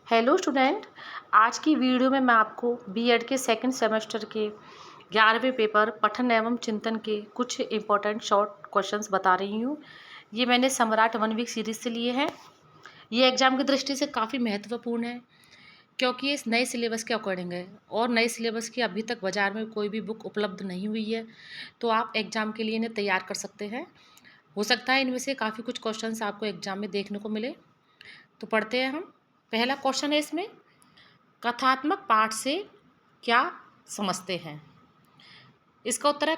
Hello student. आज की video में मैं आपको बीएड के सेकंड सेमेस्टर के 11वें पेपर पठन एवं चिंतन के कुछ इम्पोर्टेंट शॉर्ट क्वेश्चंस बता रही हूँ। ये मैंने सम्राट 1 वीक सीरीज से लिए हैं। ये एग्ज़ाम की दृष्टि से काफ़ी महत्वपूर्ण है क्योंकि ये नए सिलेबस के अकॉर्डिंग है और नए सिलेबस की अभी तक बाज़ार में कोई भी बुक उपलब्ध नहीं हुई है, तो आप एग्ज़ाम के लिए इन्हें तैयार कर सकते हैं। हो सकता है इनमें से काफ़ी कुछ क्वेश्चंस आपको एग्ज़ाम में देखने को मिले। तो पढ़ते हैं हम। पहला क्वेश्चन है इसमें, कथात्मक पाठ से क्या समझते हैं। इसका उत्तर है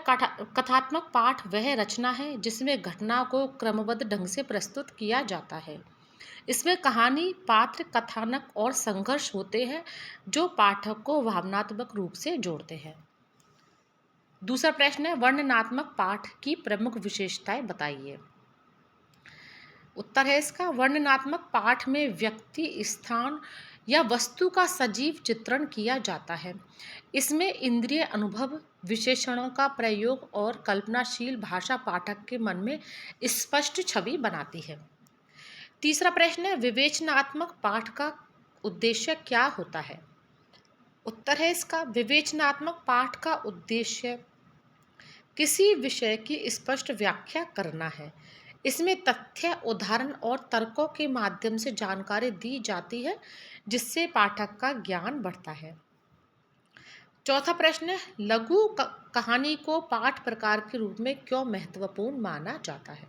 कथात्मक पाठ वह रचना है जिसमें घटना को क्रमबद्ध ढंग से प्रस्तुत किया जाता है। इसमें कहानी, पात्र, कथानक और संघर्ष होते हैं जो पाठक को भावनात्मक रूप से जोड़ते हैं। दूसरा प्रश्न है, वर्णनात्मक पाठ की प्रमुख विशेषताएं बताइए। उत्तर है इसका, वर्णनात्मक पाठ में व्यक्ति, स्थान या वस्तु का सजीव चित्रण किया जाता है। इसमें इंद्रिय अनुभव, विशेषणों का प्रयोग और कल्पनाशील भाषा पाठक के मन में स्पष्ट छवि बनाती है। तीसरा प्रश्न है, विवेचनात्मक पाठ का उद्देश्य क्या होता है। उत्तर है इसका, विवेचनात्मक पाठ का उद्देश्य किसी विषय की स्पष्ट व्याख्या करना है। इसमें तथ्य, उदाहरण और तर्कों के माध्यम से जानकारी दी जाती है जिससे पाठक का ज्ञान बढ़ता है। चौथा प्रश्न है, लघु कहानी को पाठ प्रकार के रूप में क्यों महत्वपूर्ण माना जाता है।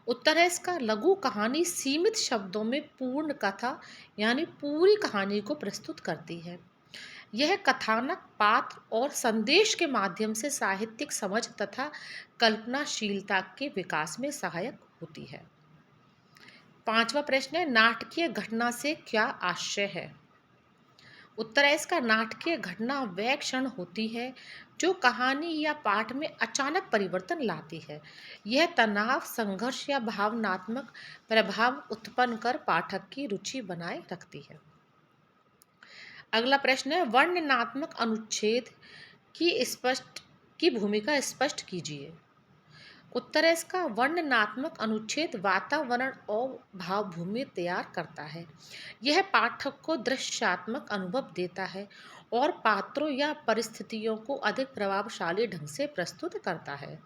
उत्तर है इसका, लघु कहानी सीमित शब्दों में पूर्ण कथा यानी पूरी कहानी को प्रस्तुत करती है। यह कथानक, पात्र और संदेश के माध्यम से साहित्यिक समझ तथा कल्पनाशीलता के विकास में सहायक होती है। पांचवा प्रश्न है, नाटकीय घटना से क्या आशय है। उत्तर है इसका, नाटकीय घटना वह क्षण होती है जो कहानी या पाठ में अचानक परिवर्तन लाती है। यह तनाव, संघर्ष या भावनात्मक प्रभाव उत्पन्न कर पाठक की रुचि बनाए रखती है। अगला प्रश्न है, वर्णनात्मक अनुच्छेद की भूमिका स्पष्ट कीजिए। उत्तर है इसका, वर्णनात्मक अनुच्छेद वातावरण और भावभूमि तैयार करता है। यह पाठक को दृश्यात्मक अनुभव देता है और पात्रों या परिस्थितियों को अधिक प्रभावशाली ढंग से प्रस्तुत करता है।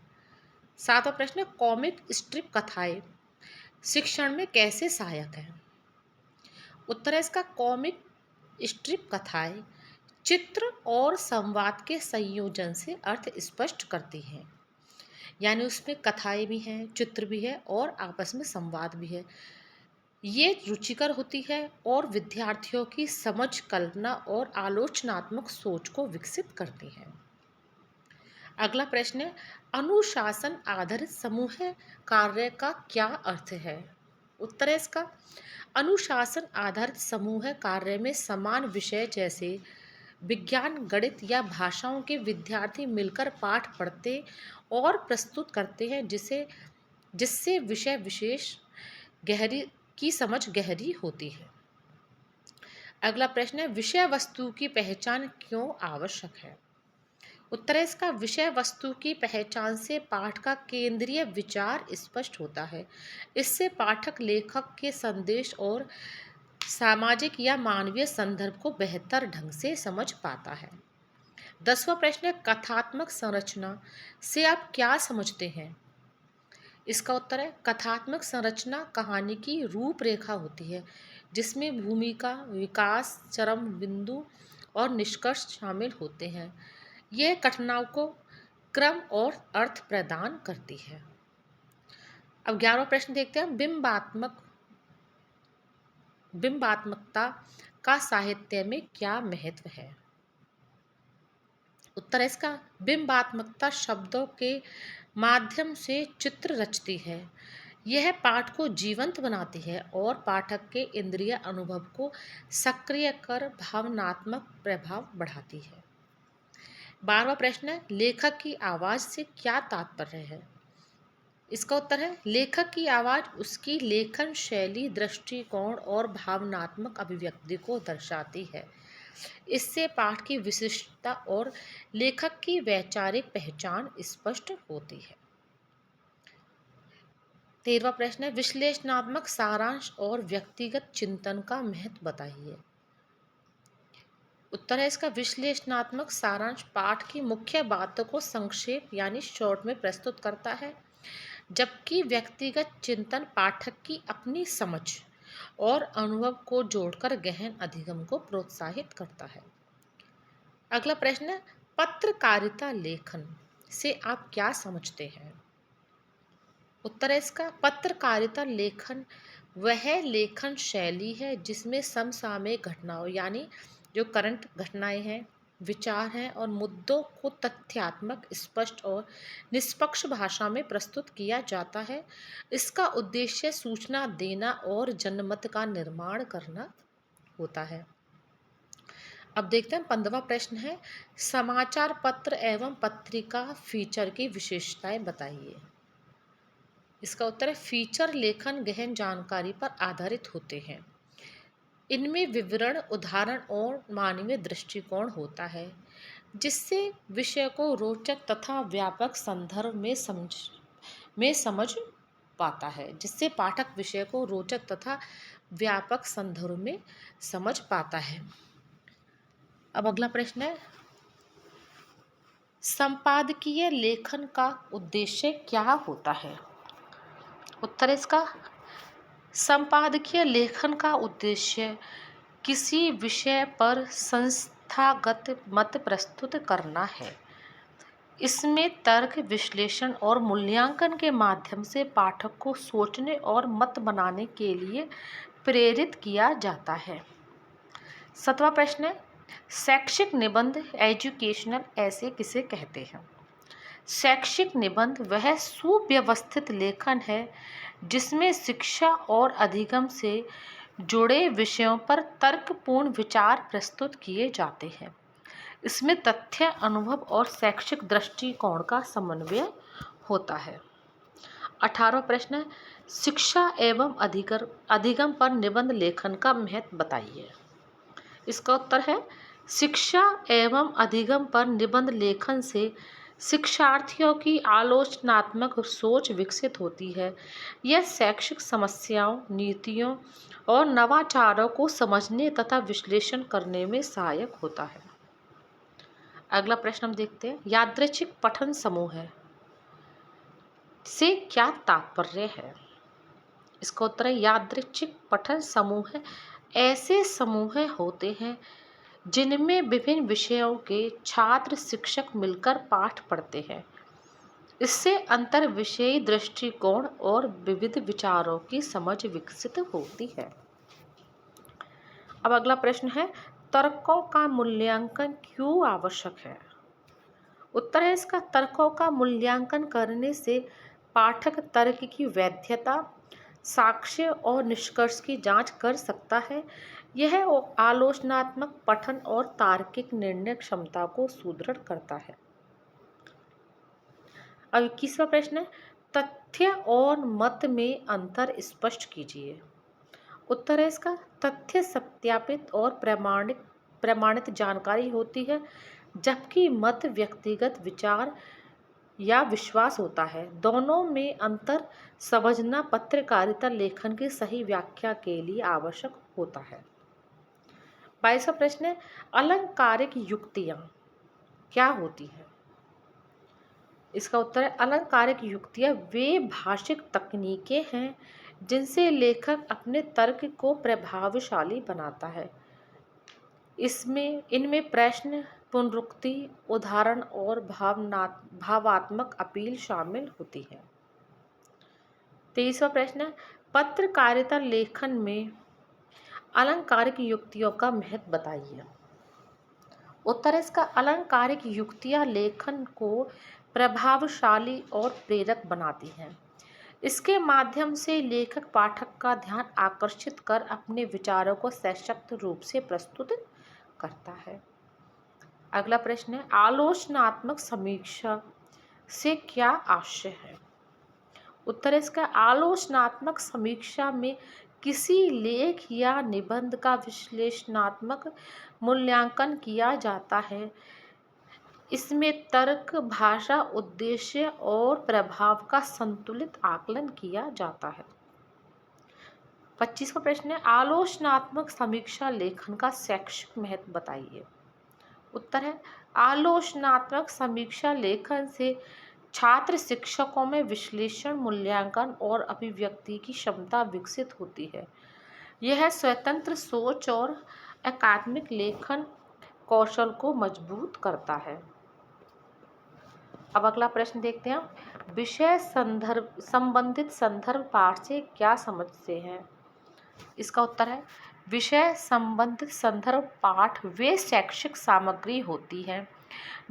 सातवां प्रश्न, कॉमिक स्ट्रिप कथाएं शिक्षण में कैसे सहायक है। उत्तर है इसका, कॉमिक स्ट्रिप कथाएं चित्र और संवाद के संयोजन से अर्थ स्पष्ट करती हैं। यानी उसमें कथाएं भी हैं, चित्र भी है और आपस में संवाद भी है। ये रुचिकर होती है और विद्यार्थियों की समझ, कल्पना और आलोचनात्मक सोच को विकसित करती है। अगला प्रश्न है, अनुशासन आधारित समूह कार्य का क्या अर्थ है। उत्तर है इसका, अनुशासन आधारित समूह कार्य में समान विषय जैसे विज्ञान, गणित या भाषाओं के विद्यार्थी मिलकर पाठ पढ़ते और प्रस्तुत करते हैं जिससे विषय विशेष गहरी की समझ गहरी होती है। अगला प्रश्न है, विषय वस्तु की पहचान क्यों आवश्यक है। उत्तर है इसका, विषय वस्तु की पहचान से पाठ का केंद्रीय विचार स्पष्ट होता है। इससे पाठक लेखक के संदेश और सामाजिक या मानवीय संदर्भ को बेहतर ढंग से समझ पाता है। 10वां प्रश्न है, कथात्मक संरचना से आप क्या समझते हैं। इसका उत्तर है, कथात्मक संरचना कहानी की रूपरेखा होती है जिसमें भूमिका, विकास, चरम बिंदु और निष्कर्ष शामिल होते हैं। यह घटनाओं को क्रम और अर्थ प्रदान करती है। अब 11वां प्रश्न देखते हैं, बिंबात्मकता का साहित्य में क्या महत्व है। उत्तर है इसका, बिंबात्मकता शब्दों के माध्यम से चित्र रचती है। यह पाठ को जीवंत बनाती है और पाठक के इंद्रिय अनुभव को सक्रिय कर भावनात्मक प्रभाव बढ़ाती है। 12वां प्रश्न है, लेखक की आवाज़ से क्या तात्पर्य है। इसका उत्तर है, लेखक की आवाज़ उसकी लेखन शैली, दृष्टिकोण और भावनात्मक अभिव्यक्ति को दर्शाती है। इससे पाठ की विशिष्टता और लेखक की वैचारिक पहचान स्पष्ट होती है। 13वां प्रश्न है, विश्लेषणात्मक सारांश और व्यक्तिगत चिंतन का महत्व बताइए। उत्तर है इसका, विश्लेषणात्मक सारांश पाठ की मुख्य बातों को संक्षेप यानी शॉर्ट में प्रस्तुत करता है, जबकि व्यक्तिगत चिंतन पाठक की अपनी समझ और अनुभव को जोड़कर गहन अधिगम को प्रोत्साहित करता है। अगला प्रश्न है, पत्रकारिता लेखन से आप क्या समझते हैं? उत्तर है इसका, पत्रकारिता लेखन वह लेखन शैली है जिसमें समसामयिक घटनाओं यानी जो करंट घटनाएं हैं, विचार हैं और मुद्दों को तथ्यात्मक, स्पष्ट और निष्पक्ष भाषा में प्रस्तुत किया जाता है। इसका उद्देश्य सूचना देना और जनमत का निर्माण करना होता है। अब देखते हैं 15वां प्रश्न है, समाचार पत्र एवं पत्रिका फीचर की विशेषताएं बताइए। इसका उत्तर है, फीचर लेखन गहन जानकारी पर आधारित होते हैं। इनमें विवरण, उदाहरण और मानवीय दृष्टिकोण होता है, जिससे विषय को रोचक तथा व्यापक संदर्भ में समझ पाता है, जिससे पाठक विषय को रोचक तथा व्यापक संदर्भ में समझ पाता है। अब अगला प्रश्न है, संपादकीय लेखन का उद्देश्य क्या होता है? उत्तर इसका, संपादकीय लेखन का उद्देश्य किसी विषय पर संस्थागत मत प्रस्तुत करना है। इसमें तर्क, विश्लेषण और मूल्यांकन के माध्यम से पाठक को सोचने और मत बनाने के लिए प्रेरित किया जाता है। 7वां प्रश्न है, शैक्षिक निबंध एजुकेशनल ऐसे किसे कहते हैं? शैक्षिक निबंध वह सुव्यवस्थित लेखन है जिसमें शिक्षा और अधिगम से जुड़े विषयों पर तर्कपूर्ण विचार प्रस्तुत किए जाते हैं। इसमें तथ्य, अनुभव और शैक्षिक दृष्टिकोण का समन्वय होता है। 18वां प्रश्न है, शिक्षा एवं अधिगम पर निबंध लेखन का महत्व बताइए। इसका उत्तर है, शिक्षा एवं अधिगम पर निबंध लेखन से शिक्षार्थियों की आलोचनात्मक सोच विकसित होती है। यह शैक्षिक समस्याओं, नीतियों और नवाचारों को समझने तथा विश्लेषण करने में सहायक होता है। अगला प्रश्न हम देखते हैं, यादृच्छिक पठन समूह से क्या तात्पर्य है? इसका उत्तर है, यादृच्छिक पठन समूह ऐसे समूह होते हैं जिनमें विभिन्न विषयों के छात्र शिक्षक मिलकर पाठ पढ़ते हैं। इससे अंतर विषयी दृष्टिकोण और विविध विचारों की समझ विकसित होती है। अब अगला प्रश्न है, तर्कों का मूल्यांकन क्यों आवश्यक है? उत्तर है इसका, तर्कों का मूल्यांकन करने से पाठक तर्क की वैधता, साक्ष्य और निष्कर्ष की जांच कर सकता है। यह आलोचनात्मक पठन और तार्किक निर्णय क्षमता को सुदृढ़ करता है। अब 21वां प्रश्न है, तथ्य और मत में अंतर स्पष्ट कीजिए। उत्तर है इसका, तथ्य सत्यापित और प्रमाणित जानकारी होती है, जबकि मत व्यक्तिगत विचार या विश्वास होता है। दोनों में अंतर समझना पत्रकारिता लेखन की सही व्याख्या के लिए आवश्यक होता है। 22वां प्रश्न है, अलंकारिक युक्तियां क्या होती है? इसका उत्तर है, अलंकारिक युक्तियां वे भाषिक तकनीकें हैं जिनसे लेखक अपने तर्क को प्रभावशाली बनाता है। इनमें प्रश्न, पुनरुक्ति, उदाहरण और भावात्मक अपील शामिल होती है। 23वां प्रश्न है, पत्रकारिता लेखन में अलंकारिक युक्तियों का महत्व बताइए। उत्तर है इसका, अलंकारिक युक्तियां लेखन को प्रभावशाली और प्रेरक बनाती हैं। इसके माध्यम से लेखक पाठक का ध्यान आकर्षित कर अपने विचारों को सशक्त रूप से प्रस्तुत करता है। अगला प्रश्न है, आलोचनात्मक समीक्षा से क्या आशय है? उत्तर है इसका, आलोचनात्मक समीक्षा में किसी लेख या निबंध का विश्लेषणात्मक मूल्यांकन किया जाता है। इसमें तर्क, भाषा, उद्देश्य और प्रभाव का संतुलित आकलन किया जाता है। 25वां प्रश्न है, आलोचनात्मक समीक्षा लेखन का शैक्षिक महत्व बताइए। उत्तर है, आलोचनात्मक समीक्षा लेखन से छात्र शिक्षकों में विश्लेषण, मूल्यांकन और अभिव्यक्ति की क्षमता विकसित होती है। यह स्वतंत्र सोच और अकादमिक लेखन कौशल को मजबूत करता है। अब अगला प्रश्न देखते हैं, विषय संदर्भ संबंधित संदर्भ पाठ से क्या समझते हैं। इसका उत्तर है, विषय संबंधित संदर्भ पाठ वे शैक्षिक सामग्री होती है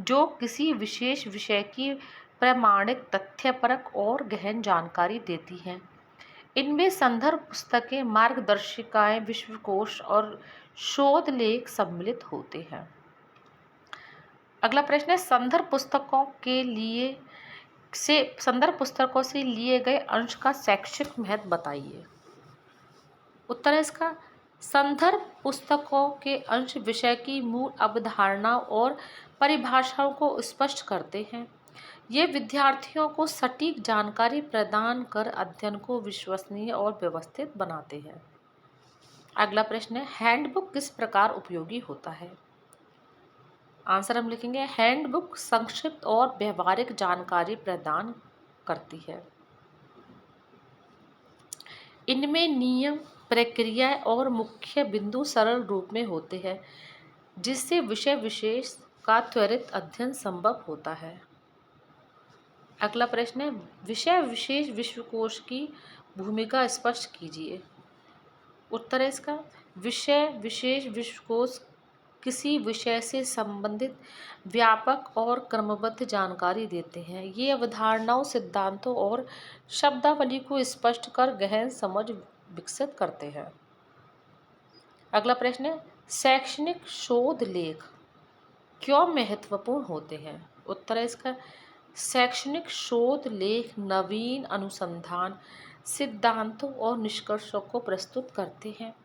जो किसी विशेष विषय की प्रामाणिक, तथ्यपरक और गहन जानकारी देती हैं। इनमें संदर्भ पुस्तकें, मार्गदर्शिकाएं, विश्वकोश और शोध लेख सम्मिलित होते हैं। अगला प्रश्न है, संदर्भ पुस्तकों से लिए गए अंश का शैक्षिक महत्व बताइए। उत्तर है इसका, संदर्भ पुस्तकों के अंश विषय की मूल अवधारणाओं और परिभाषाओं को स्पष्ट करते हैं। ये विद्यार्थियों को सटीक जानकारी प्रदान कर अध्ययन को विश्वसनीय और व्यवस्थित बनाते हैं। अगला प्रश्न है, हैंडबुक किस प्रकार उपयोगी होता है। आंसर हम लिखेंगे, हैंडबुक संक्षिप्त और व्यवहारिक जानकारी प्रदान करती है। इनमें नियम, प्रक्रिया और मुख्य बिंदु सरल रूप में होते हैं, जिससे विषय विशेष का त्वरित अध्ययन संभव होता है। अगला प्रश्न है, विषय विशेष विश्वकोश की भूमिका स्पष्ट कीजिए। उत्तर है इसका, विषय विशेष विश्वकोश किसी विषय से संबंधित व्यापक और क्रमबद्ध जानकारी देते हैं। ये अवधारणाओं, सिद्धांतों और शब्दावली को स्पष्ट कर गहन समझ विकसित करते हैं। अगला प्रश्न है, शैक्षणिक शोध लेख क्यों महत्वपूर्ण होते हैं। उत्तर है इसका, शैक्षणिक शोध लेख नवीन अनुसंधान, सिद्धांतों और निष्कर्षों को प्रस्तुत करते हैं।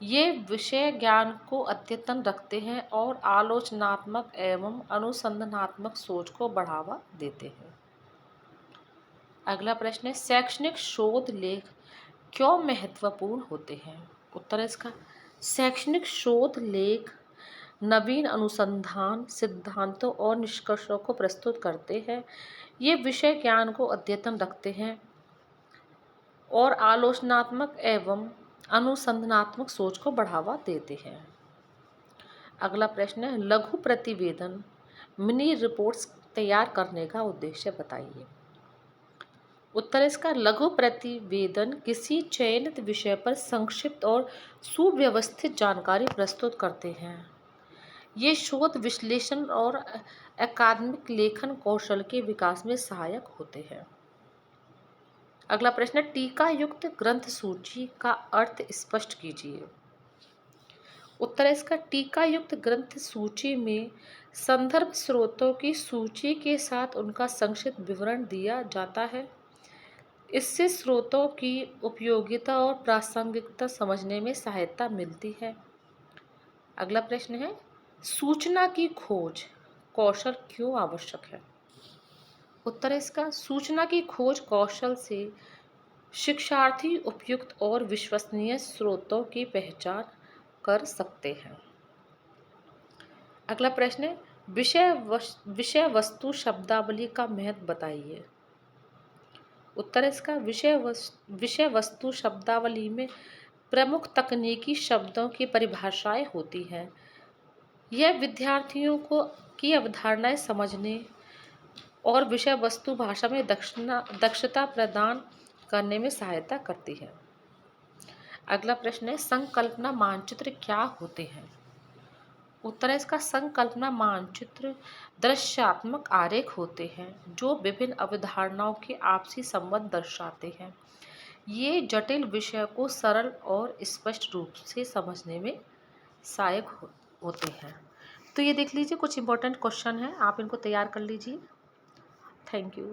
ये विषय ज्ञान को अद्यतन रखते हैं और आलोचनात्मक एवं अनुसंधानात्मक सोच को बढ़ावा देते हैं। अगला प्रश्न है, शैक्षणिक शोध लेख क्यों महत्वपूर्ण होते हैं। उत्तर है इसका, शैक्षणिक शोध लेख नवीन अनुसंधान, सिद्धांतों और निष्कर्षों को प्रस्तुत करते हैं। ये विषय ज्ञान को अद्यतन रखते हैं और आलोचनात्मक एवं अनुसंधानात्मक सोच को बढ़ावा देते हैं। अगला प्रश्न है, लघु प्रतिवेदन मिनी रिपोर्ट्स तैयार करने का उद्देश्य बताइए। उत्तर इसका, लघु प्रतिवेदन किसी चयनित विषय पर संक्षिप्त और सुव्यवस्थित जानकारी प्रस्तुत करते हैं। ये शोध, विश्लेषण और अकादमिक लेखन कौशल के विकास में सहायक होते हैं। अगला प्रश्न, टीका युक्त ग्रंथ सूची का अर्थ स्पष्ट कीजिए। उत्तर इसका, टीका युक्त ग्रंथ सूची में संदर्भ स्रोतों की सूची के साथ उनका संक्षिप्त विवरण दिया जाता है। इससे स्रोतों की उपयोगिता और प्रासंगिकता समझने में सहायता मिलती है। अगला प्रश्न है, सूचना की खोज कौशल क्यों आवश्यक है। उत्तर इसका, सूचना की खोज कौशल से शिक्षार्थी उपयुक्त और विश्वसनीय स्रोतों की पहचान कर सकते हैं। अगला प्रश्न है, विषय वस्तु शब्दावली का महत्व बताइए। उत्तर इसका, विषय वस्तु शब्दावली में प्रमुख तकनीकी शब्दों की परिभाषाएं होती हैं। यह विद्यार्थियों की अवधारणाएं समझने और विषय वस्तु भाषा में दक्षता प्रदान करने में सहायता करती है। अगला प्रश्न है, संकल्पना मानचित्र क्या होते हैं। उत्तर है इसका, संकल्पना मानचित्र दृश्यात्मक आरेख होते हैं जो विभिन्न अवधारणाओं के आपसी संबंध दर्शाते हैं। ये जटिल विषय को सरल और स्पष्ट रूप से समझने में सहायक होते हैं। तो ये देख लीजिए, कुछ इंपॉर्टेंट क्वेश्चन हैं, आप इनको तैयार कर लीजिए। Thank you.